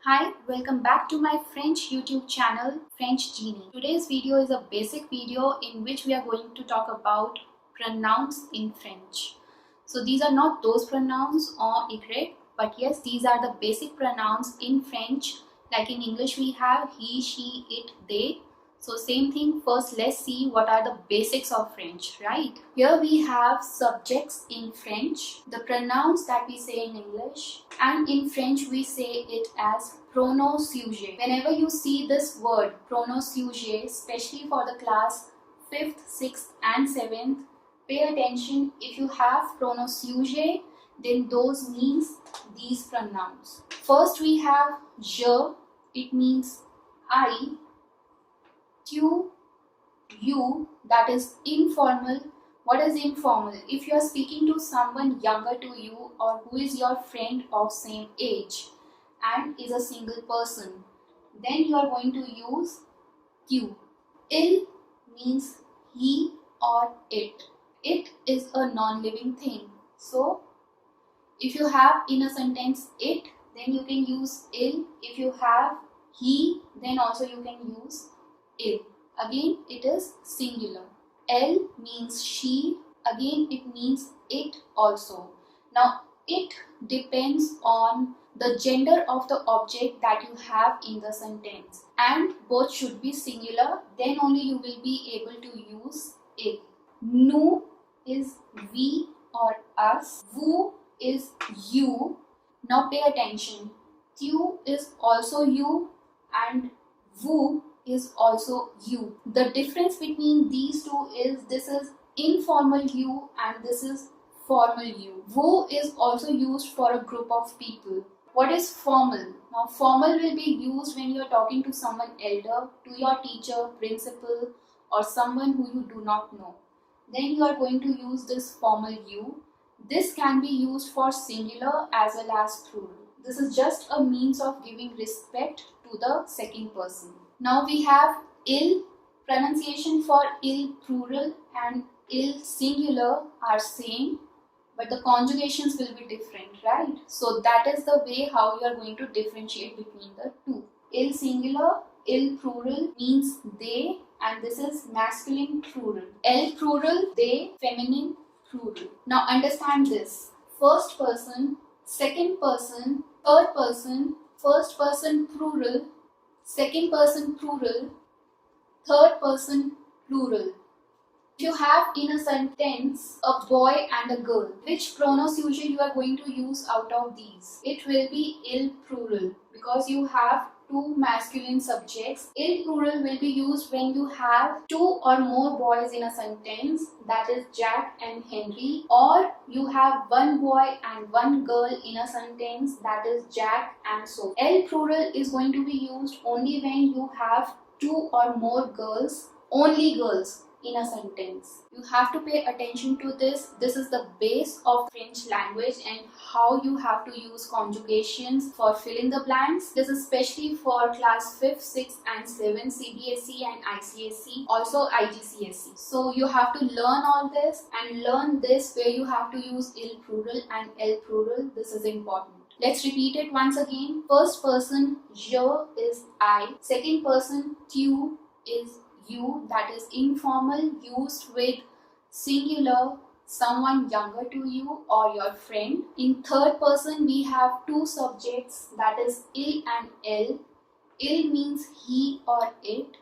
Hi, welcome back to my French YouTube channel, French Genie. Today's video is a basic video in which we are going to talk about pronouns in French. So these are not those pronouns or y, but yes, these are the basic pronouns in French. Like in English we have he, she, it, they. So same thing, first let's see what are the basics of French, right? Here we have subjects in French, the pronouns that we say in English, and in French we say it as pronoms sujets. Whenever you see this word pronoms sujets, especially for the class 5th, 6th and 7th, pay attention. If you have pronoms sujet, then those means these pronouns. First we have je, it means I. Tu, you, that is informal. What is informal? If you are speaking to someone younger to you or who is your friend of same age and is a single person, then you are going to use tu. Il means he or it. It is a non-living thing. So if you have in a sentence it, then you can use il. If you have he, then also you can use il. Again, it is singular. Elle means she. Again, it means it also. Now, it depends on the gender of the object that you have in the sentence, and both should be singular. Then only you will be able to use it. Nous is we or us. Vous is you. Now pay attention. Tu is also you and vous is also you. The difference between these two is this is informal you and this is formal you. Vous is also used for a group of people. What is formal? Now formal will be used when you are talking to someone elder, to your teacher, principal or someone who you do not know. Then you are going to use this formal you. This can be used for singular as well as plural. This is just a means of giving respect to the second person. Now we have il. Pronunciation for il plural and il singular are same, but the conjugations will be different, right? So that is the way how you are going to differentiate between the two. Il singular, il plural means they, and this is masculine plural. Elle plural, they, feminine plural. Now understand this. First person, second person, third person, first person plural, second person plural, third person plural. If you have in a sentence a boy and a girl, which pronoun usually you are going to use out of these? It will be il plural because you have two masculine subjects. Il plural will be used when you have two or more boys in a sentence, that is Jack and Henry, or you have one boy and one girl in a sentence, that is Jack and Sophie. El plural is going to be used only when you have two or more girls, only girls in a sentence. You have to pay attention to this. This is the base of French language and how you have to use conjugations for fill in the blanks. This is especially for class 5th, 6th and 7th, CBSE and ICSE, also IGCSE. So you have to learn all this and learn this where you have to use il plural and el plural. This is important. Let's repeat it once again. First person je is I. Second person tu is you, that is informal, used with singular, someone younger to you or your friend. In third person we have two subjects, that is il and elle. Il means he or it,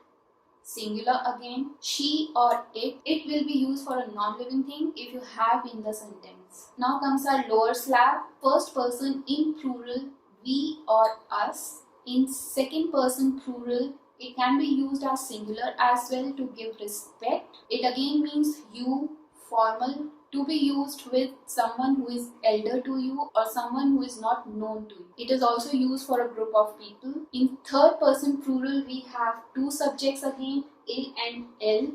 singular again. She or it. It will be used for a non-living thing if you have in the sentence. Now comes our lower slab. First person in plural, we or us. In second person plural, it can be used as singular as well to give respect. It again means you, formal, to be used with someone who is elder to you or someone who is not known to you. It is also used for a group of people. In third person plural, we have two subjects again, il and elle.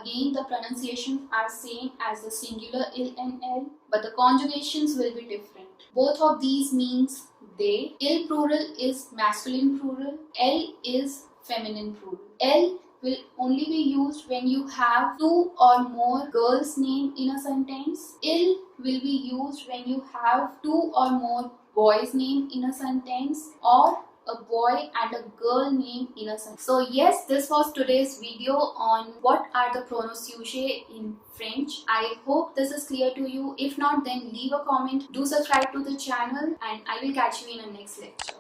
Again, the pronunciations are same as the singular il and elle, but the conjugations will be different. Both of these means they. Il plural is masculine plural, elle is feminine plural. Elle will only be used when you have two or more girls' name in a sentence. Il will be used when you have two or more boys' name in a sentence, or a boy and a girl name in a sentence. So yes, this was today's video on what are the pronoms sujets in French. I hope this is clear to you. If not, then leave a comment. Do subscribe to the channel and I will catch you in the next lecture.